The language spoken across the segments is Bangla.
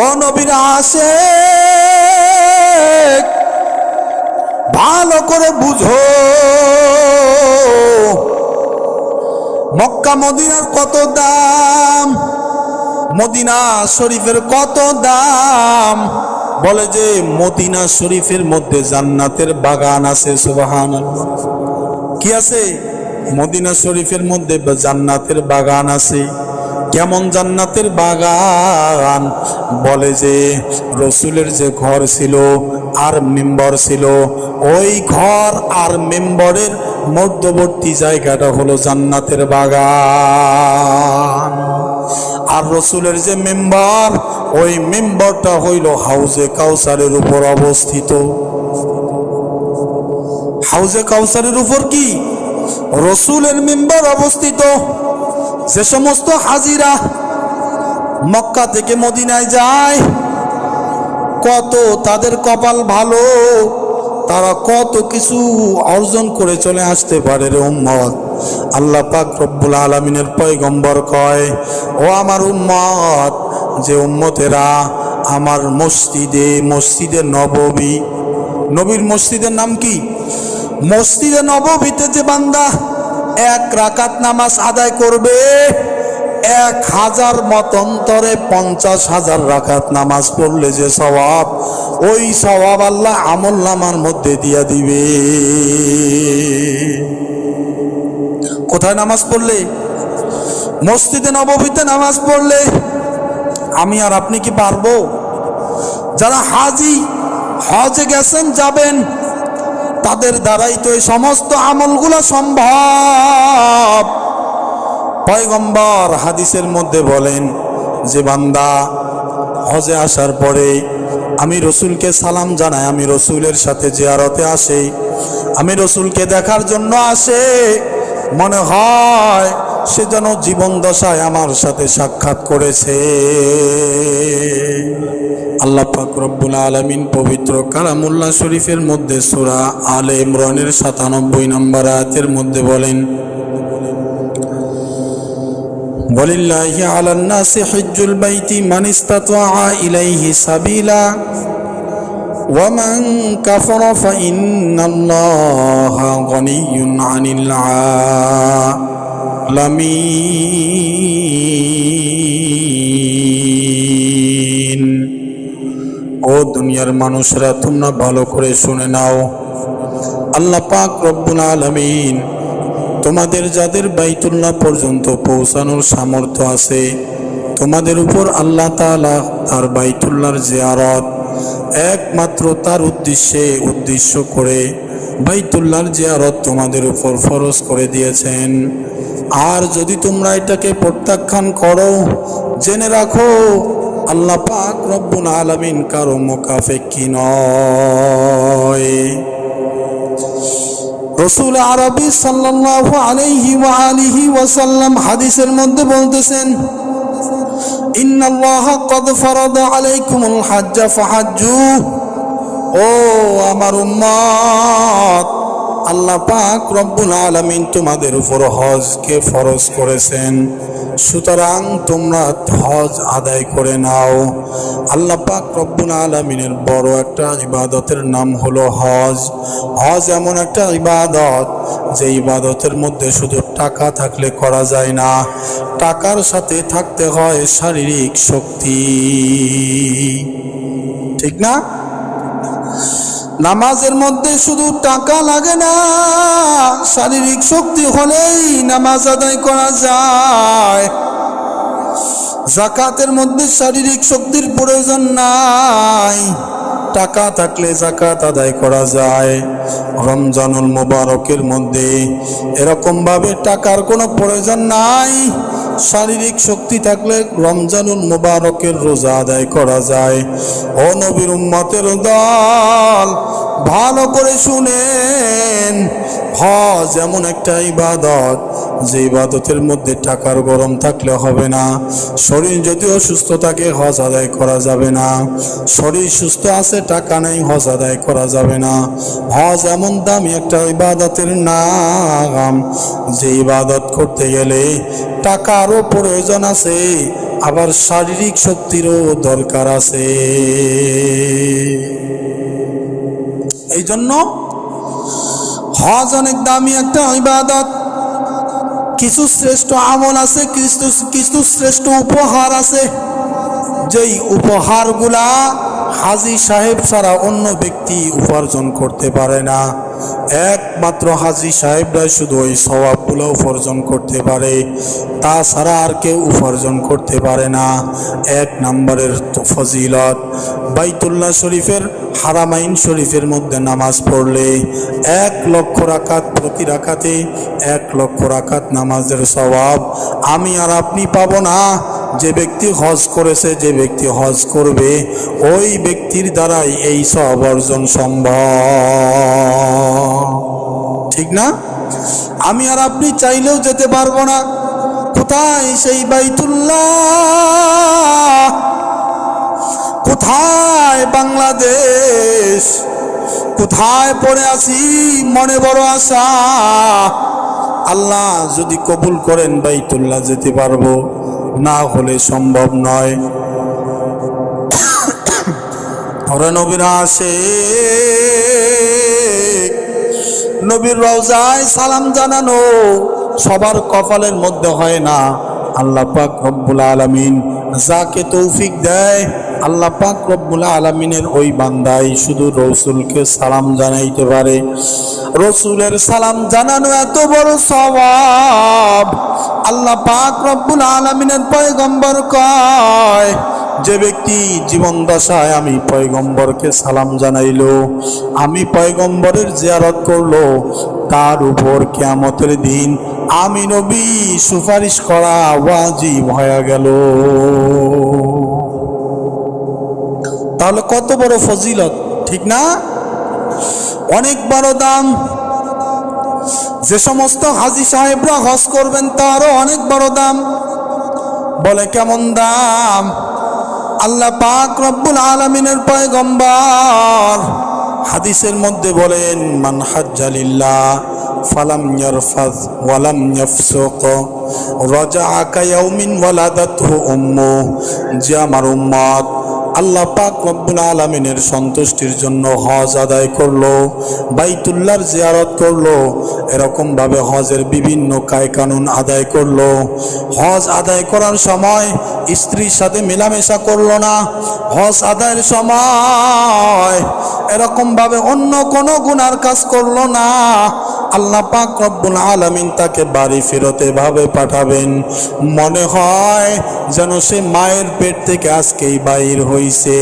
ও নবীর আশিক, ভালো করে বুঝো মক্কা মদিনার কত দাম, মদিনা শরীফের কত দাম। বলে যে মদিনা শরীফের মধ্যে জান্নাতের বাগান আছে। সুবহানাল্লাহ। কি আছে? মদিনা শরীফের মধ্যে জান্নাতের বাগান আছে। কেমন জান্নাতের বাগান? বলে যে রসুলের যে ঘর ছিল আর মিম্বর ছিল, ওই ঘর আর মিম্বরের মধ্যবর্তী জায়গাটা হলো জান্নাতের বাগান। আর রসুলের যে মিম্বর, ওই মিম্বরটা হইল হাউজে কাউসারের উপর অবস্থিত। হাউজে কাউসারের উপর কি রসুলের মিম্বর অবস্থিত। যে সমস্ত হাজিরা মক্কা থেকে মদিনায় যায়, কত তাদের কপাল ভালো, তারা কত কিছু অর্জন করে চলে আসতে পারে রে উম্মত। আল্লাহ পাক রব্বুল আলামিনের পয়গম্বর কয়, ও আমার উম্মত, যে উম্মতেরা আমার মসজিদে নববী, নবীর মসজিদের নাম কি? মসজিদে নববীতে যে বান্দা এক রাকাত নামাজ আদায় করবে, 1000 মতন্তরে 50,000 রাকাত নামাজ পড়লে যে সওয়াব, ওই সওয়াব আল্লাহ আমলনামার মধ্যে দিয়া দিবে। কোথায় নামাজ পড়লে? মসজিদে নববীতে নামাজ পড়লে। আমি আর আপনি কি পারবো? যারা হাজি, হজে গেছেন, যাবেন, তাদের দ্বারাই তো এই সমস্ত আমলগুলো সম্ভব। পয়গম্বর হাদিসের মধ্যে বলেন যে বান্দা হজে আসার পরে আমি রসুলকে সালাম জানাই, আমি রসুলের সাথে জিয়ারতে আসে, আমি রসুলকে দেখার জন্য আসে, মনে হয় সে যেন জীবন দশায় আমার সাথে সাক্ষাৎ করেছে। আল্লাহ পাক রব্বুল আলামিন পবিত্র কালামুল্লাহ শরীফের মধ্যে সূরা আলে ইমরানের 97 নম্বর আয়াতের মধ্যে বলেন, ওয়ালিল্লাহি আলান নাসি হিজ্জুল বাইতি মান ইসতাতাআ ইলাইহি সাবিলা ওয়া মান কাফারা ফা ইন্নাল্লাহা গনিয়্যুন আনিল আলামিন। ও দুনিয়ার মানুষরা, তোমরা ভালো করে শুনে নাও, আল্লাহ পাক রব্বুল আলামিন তোমাদের যাদের বাইতুল্লাহ পর্যন্ত পৌঁছানোর সামর্থ্য আছে, তোমাদের উপর আল্লাহ তাআলা তার বাইতুল্লাহর জিয়ারত একমাত্র তার উদ্দেশ্য করে বাইতুল্লাহর জিয়ারত তোমাদের উপর ফরজ করে দিয়েছেন। আর যদি তোমরা এটাকে প্রত্যাখ্যান করো, জেনে রাখো আল্লাহ পাক রব্বুল আলামিন কারো মুকাফেক্ষী নয়। রসুল আরবি সাল্লাল্লাহু আলাইহি ওয়া আলিহি ওয়াসাল্লাম হাদিসের মধ্যে বলতেছেন, ইন্নাল্লাহা ক্বাদ ফারাদা আলাইকুমুল হাজ্জা ফাহাজ্জু। ও আমার উম্মত, আল্লাহ পাক রব্বুল আলামিন তোমাদের উপর হজকে ফরজ করেছেন, সুতরাং তোমরা হজ আদায় করে নাও। আল্লাহ পাক রব্বুল আলামিনের বড় একটা ইবাদতের নাম হলো হজ। হজ এমন একটা ইবাদত, যে ইবাদতের মধ্যে শুধু টাকা থাকলে করা যায় না, টাকার সাথে থাকতে হয় শারীরিক শক্তি, ঠিক না? নামাজের মধ্যে শুধু টাকা লাগে না, শারীরিক শক্তি হলেই নামাজ আদায় করা যায়। যাকাতের মধ্যে শারীরিক শক্তির প্রয়োজন নাই, টাকা থাকলে যাকাত আদায় করা যায়। রমজানুল মুবারকের মধ্যে এরকম ভাবে টাকার কোনো প্রয়োজন নাই, শারীরিক শক্তি থাকলে রমজানুল মুবারকের রোজা আদায় করা যায়। ও নবীর উম্মতের দল, ভালো করে শুনেন, হজ এমন একটা ইবাদত যে ইবাদতের মধ্যে টাকার গরম থাকলে হবে না। শরীর যদি অসুস্থ থাকে হজ আদায় করা যাবে না। শরীর সুস্থ আছে টাকা নেই হজ আদায় করা যাবে না। হজ এমন দামি একটা ইবাদতের নাম, যে ইবাদত করতে গেলে টাকারও প্রয়োজন আছে, আবার শারীরিক শক্তিরও দরকার আছে। এই জন্য হজ অনেক দামি একটা ইবাদত। কিছু শ্রেষ্ঠ আমল আছে, কিছু শ্রেষ্ঠ উপহার আছে, যেই উপহারগুলা হাজী সাহেব ছাড়া অন্য ব্যক্তি উপার্জন করতে পারে না। একমাত্র হাজী সাহেবরাই শুধু ওই সওয়াবগুলো উপার্জন করতে পারে, তাছাড়া আর কেউ উপার্জন করতে পারে না। এক নম্বরের ফজিলত, বাইতুল্লাহ শরীফের হারামাইন শরীফের মধ্যে নামাজ পড়লে 1 লক্ষ রাকাত, প্রতি রাকাতে 1 লক্ষ রাকাত নামাজের সওয়াব আমি আর আপনি পাবো না। যে ব্যক্তি হজ করেছে, যে ব্যক্তি হজ করবে, ওই ব্যক্তির দ্বারাই এই সওয়াব অর্জন সম্ভব, ঠিক না? আমি আর আপনি চাইলেও যেতে পারবো না। কোথায় সেই বাইতুল্লাহ? কোথায় বাংলাদেশ? কোথায় পড়ে আছি? মনে বড় আশা, আল্লাহ যদি কবুল করেন বাইতুল্লাহ যেতে পারবো, না হলে সম্ভব নয়। ওরা নবীরা আসে, নবীর রওজায় সালাম জানানো সবার কপালের মধ্যে হয় না। আল্লাহ পাক রব্বুল আলামিন যাকে তৌফিক দেয়, আল্লাহ পাক রব্বুল আলামিনের ওই বান্দাই শুধু রসুলকে সালাম জানাইতে পারে। রসুলের সালাম জানানো এত বড় সওয়াব, আল্লাহ পাক রব্বুল আলামিনের পয়গম্বর কয়, যে ব্যক্তি জীবন দশায় আমি পয়গম্বরকে সালাম জানাইলো, আমি পয়গম্বরের জিয়ারত করলো, তার উপর কিয়ামতের দিন আমি নবী সুপারিশ করা ওয়াজিব হয়ে গেল। তাহলে কত বড় ফজিলত, ঠিক না? অনেক বড় দাম। যে সমস্ত হাজী সাহেবরা হজ করবেন তারও অনেক বড় দাম। বলে কেমন দাম? আল্লাহ পাক রব্বুল আলামিনের পয়গম্বর হাদিসের মধ্যে বলেন, মান হাজ্জা লিল্লাহ ফালাম ইয়ারফাজ ওয়ালাম ইয়াফসুক রাজাআ কায়াউমিন ওয়ালাদাতহু উম্মু। যে আমার উম্মত আল্লাহ পাক রব্বুল আলামিনের সন্তুষ্টির জন্য হজ আদায় করলো, বাইতুল্লাহর জিয়ারত করলো, এরকম ভাবে হজের বিভিন্ন কায়কানুন আদায় করলো। হজ আদায় করার সময় স্ত্রীর সাথে মেলামেশা করলো না। হজ আদায়ের সময় এরকম ভাবে অন্য কোনো গুনার কাজ করলো না। আল্লাহ পাক রব্বুল আলামিন তাকে বাড়ি ফেরতে ভাবে পাঠাবেন, মনে হয় যেন সে মায়ের পেট থেকে আজকেই বাইর হইছে।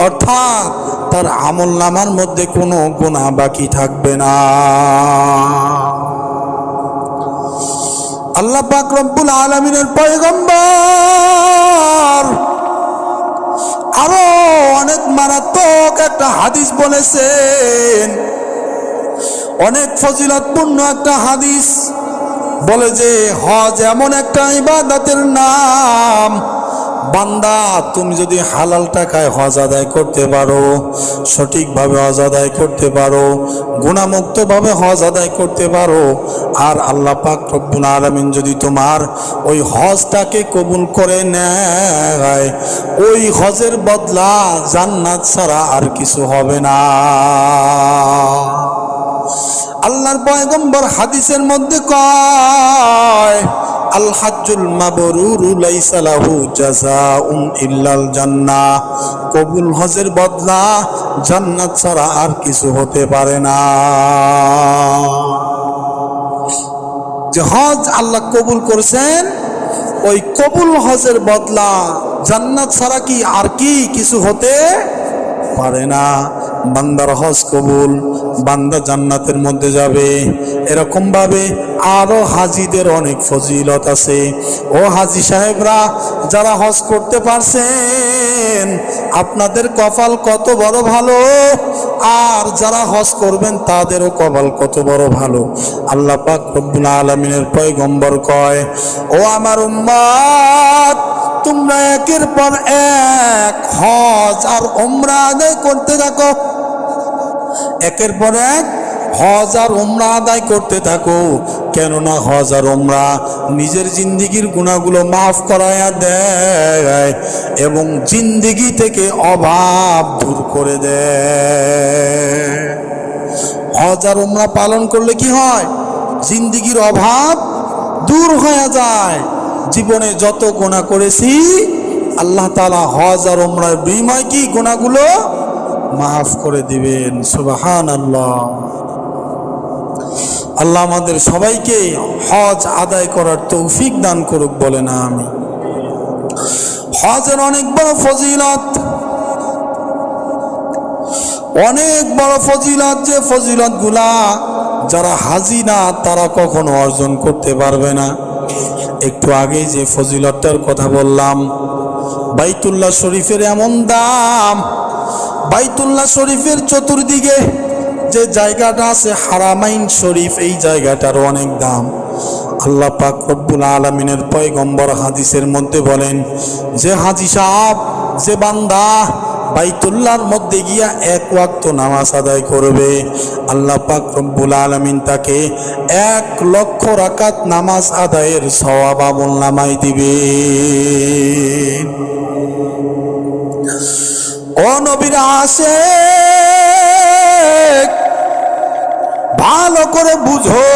অর্থাৎ তার আমল নামার মধ্যে কোনো গুনাহ বাকি থাকবে না। আল্লাহ পাক রব্বুল আলামিনের পয়গম্বর আরো অনেক মারাত্মক একটা হাদিস বলেছেন, অনেক ফজিলতপূর্ণ একটা হাদিস। বলে যে হজ এমন একটা ইবাদতের নাম, বান্দা তুমি যদি হালাল টাকায় হজ আদায় করতে পারো, সঠিকভাবে হজ আদায় করতে পারো, গুনাহমুক্তভাবে হজ আদায় করতে পারো, আর আল্লাহ পাক রব্বুল আলামিন যদি তোমার ওই হজটাকে কবুল করে নেয়, ওই হজের বদলা জান্নাত ছাড়া আর কিছু হবে না। আল্লাহর পয়গম্বর হাদিসের মধ্যে কয়, আল হাজ্জুল মাবরুরু লাইসা লাহু জাযাউন ইল্লাল জান্নাহ। কবুল হজের বদলা জান্নাত ছাড়া আর কিছু হতে পারে না। যে হজ আল্লাহ কবুল করেছেন, ওই কবুল হজের বদলা জান্নাত ছাড়া কি আর কি কিছু হতে পারে না। বান্দার হজ কবুল, বান্দা জান্নাতের মধ্যে যাবে। এরকম ভাবে আরো হাজিদের অনেক ফজিলত আছে। ও হাজি সাহেবরা, যারা হজ করতে পারছেন, আপনাদের কপাল কত বড় ভালো, আর যারা হজ করবেন তাদেরও কপাল কত বড় ভালো। আল্লাহ পাক রব্বুল আলামিনের পয়গম্বর কয়, ও আমার উম্মত, তোমরা একের পর এক হজ আর উমরা আদায় করতে থাকো, একের পর এক হজ আর উমরা আদায় করতে থাকো। কেননা হজ আর উমরা নিজের জিন্দিগির গুনাহগুলো মাফ করায়া দেয় এবং জিন্দিগি থেকে অভাব দূর করে দেয়। হজ আর উমরা পালন করলে কি হয়? জিন্দিগির অভাব দূর হয়ে যায়। জীবনে যত গুনাহ করেছি, আল্লাহ তাআলা হজ আর উমরার বিনিময়ে কি গুনাহগুলো মাফ করে দিবেন। সুবহানাল্লাহ। আল্লাহ আমাদের সবাইকে হজ আদায় করার তৌফিক দান করুক, বলে না আমি। হজের অনেক বড় ফজিলত, অনেক বড় ফজিলত, যে ফজিলত গুলা যারা হাজি না তারা কখনো অর্জন করতে পারবে না। একটু আগে যে ফজিলতটার কথা বললাম, বাইতুল্লাহ শরীফের এমন দাম, বাইতুল্লাহ শরীফের চতুর্দিকে যে জায়গাটা আছে হারামাইন শরীফ, এই জায়গাটার অনেক দাম। আল্লাহ পাক রব্বুল আলামিনের পয়গম্বর হাদিসের মধ্যে বলেন, যে হাজি সাহেব, যে বান্দা বাইতুল্লাহর মধ্যে গিয়া এক ওয়াক্ত নামাজ আদায় করবে, আল্লাহ পাক রব্বুল আলামিন তাকে 1,00,000 রাকাত নামাজ আদায়ের সওয়াব আমলনামায় দিবে। ও নবীর আশিক, ভালো করে বুঝো,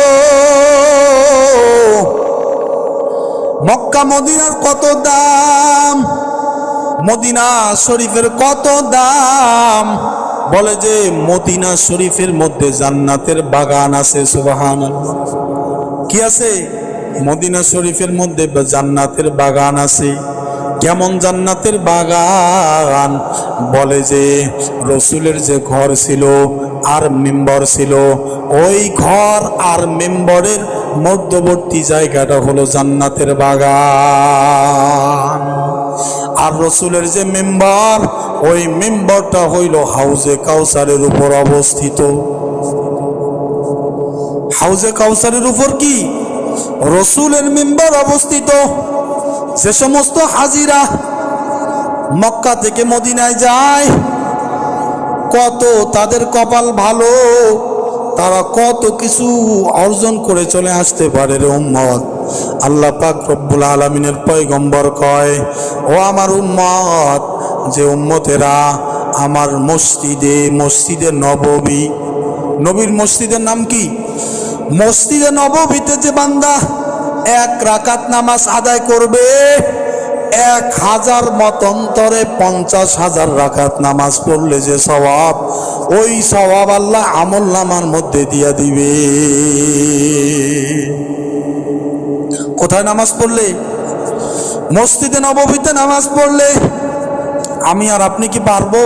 মক্কা মদিনার কত দাম, মদিনা শরীফের কত দাম। বলে যে মদিনা শরীফের মধ্যে জান্নাতের বাগান আছে। সুবহানাল্লাহ। কি আছে? মদিনা শরীফের মধ্যে জান্নাতের বাগান আছে। কেমন জান্নাতের বাগান? বলে যে রসুলের যে ঘর ছিল আর মিম্বর ছিল, ওই ঘর আর মিম্বরের মধ্যবর্তী জায়গাটা হলো জান্নাতের বাগান। আর রসুলের যে মিম্বর, ওই মিম্বরটা হইল হাউজে কাউসারের উপর অবস্থিত। হাউজে কাউসারের উপর কি রসুলের মিম্বর অবস্থিত। যে সমস্ত হাজিরা মক্কা থেকে মদিনায় যায়, কত তাদের কপাল ভালো, তারা কত কিছু অর্জন করে চলে আসতে পারে রে উম্মত। আল্লাহ পাক রব্বুল আলামিনের পয়গম্বর কয়, ও আমার উম্মত, যে উম্মতেরা আমার মসজিদে নববী, নবীর মসজিদের নাম কি? মসজিদে নববীতে যে বান্দা 1 রাকাত নামাজ আদায় করবে, 1000 মতন্তরে 50,000 রাকাত নামাজ পড়লে যে সওয়াব, ওই সওয়াব আল্লাহ আমলনামার মধ্যে দিয়া দিবে। কোথায় নামাজ পড়লে? মসজিদে নববীতে নামাজ পড়লে। আমি আর আপনি কি পারবো?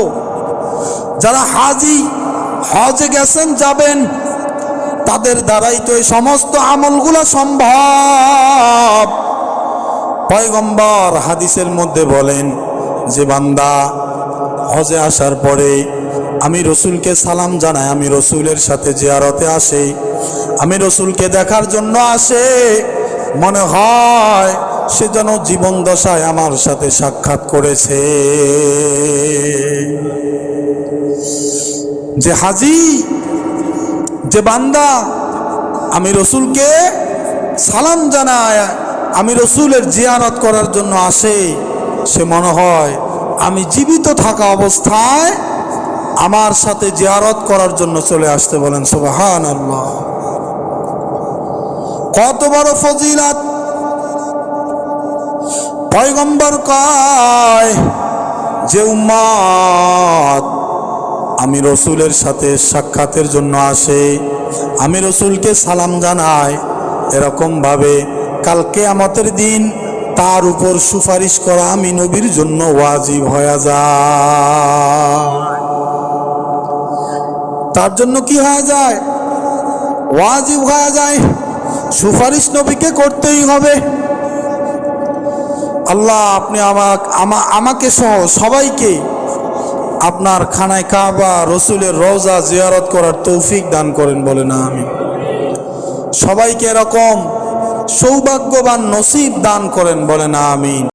যারা হাজি, হজে গেছেন, যাবেন, তাদের দ্বারাই তো এই সমস্ত আমলগুলো সম্ভব। পয়গম্বর হাদিসের মধ্যে বলেন, যে বান্দা হজে আসার পরে আমি রসুলকে সালাম জানাই, আমি রসুলের সাথে জিয়ারতে আসে, আমি রসুলকে দেখার জন্য আসে, মনে হয় সে যেন জীবন দশায় আমার সাথে সাক্ষাৎ করেছে। যে হাজি, যে বান্দা আমি রসুলকে সালাম জানায়, আমি রসুলের জিয়ারত করার জন্য আসে, সে মনে হয় আমি জীবিত থাকা অবস্থায় আমার সাথে জিয়ারত করার জন্য চলে আসতে। বলেন সুবহানাল্লাহ। কত বড় ফজিলত! পয়গম্বর কয়, যে উম্মত আমি রসুলের সাথে সাক্ষাতের জন্য আসে, আমি রসুলকে সালাম জানাই, এরকম ভাবে কাল কিয়ামতের দিন তার উপর সুপারিশ করা আমি নবীর জন্য ওয়াজিব হয়ে যায়। তার জন্য কি হয়ে যায়? ওয়াজিব হয়ে যায়, সুপারিশ নবীকে করতেই হবে। আল্লাহ আপনি আমাকে সহ সবাইকে আপনার খানায় কাবা, রসুলের রওজা জিয়ারত করার তৌফিক দান করেন, বলেন আমিন। সবাইকে এরকম সৌভাগ্যবান নসিব দান করেন, বলেন আমিন।